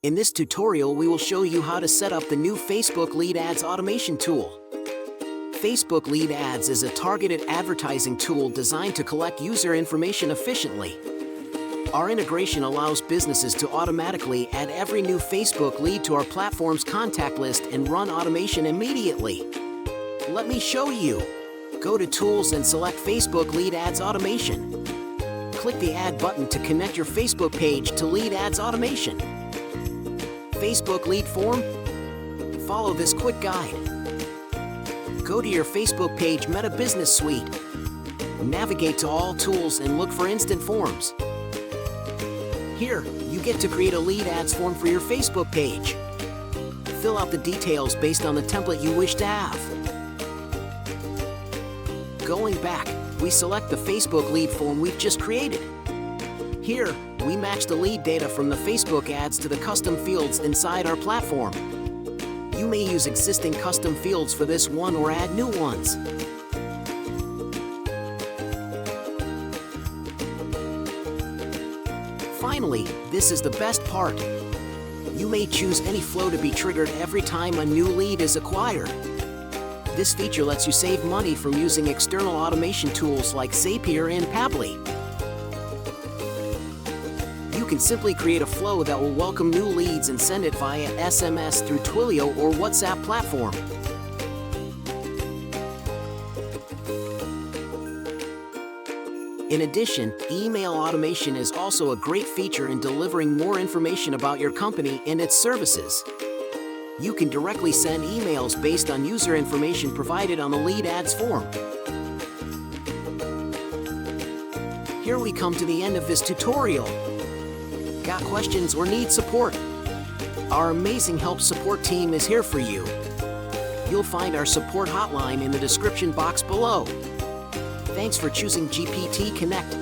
In this tutorial, we will show you how to set up the new Facebook Lead Ads automation tool. Facebook Lead Ads is a targeted advertising tool designed to collect user information efficiently. Our integration allows businesses to automatically add every new Facebook lead to our platform's contact list and run automation immediately. Let me show you. Go to Tools and select Facebook Lead Ads Automation. Click the Add button to connect your Facebook page to Lead Ads Automation. Facebook lead form? Follow this quick guide. Go to your Facebook page Meta Business Suite. Navigate to All Tools and look for Instant Forms. Here, you get to create a lead ads form for your Facebook page. Fill out the details based on the template you wish to have. Going back, we select the Facebook lead form we've just created. Here, we match the lead data from the Facebook ads to the custom fields inside our platform. You may use existing custom fields for this one or add new ones. Finally, this is the best part. You may choose any flow to be triggered every time a new lead is acquired. This feature lets you save money from using external automation tools like Zapier and Pabbly. You can simply create a flow that will welcome new leads and send it via SMS through Twilio or WhatsApp platform. In addition, email automation is also a great feature in delivering more information about your company and its services. You can directly send emails based on user information provided on the lead ads form. Here we come to the end of this tutorial. Got questions or need support? Our amazing help support team is here for you. You'll find our support hotline in the description box below. Thanks for choosing GPT Connect.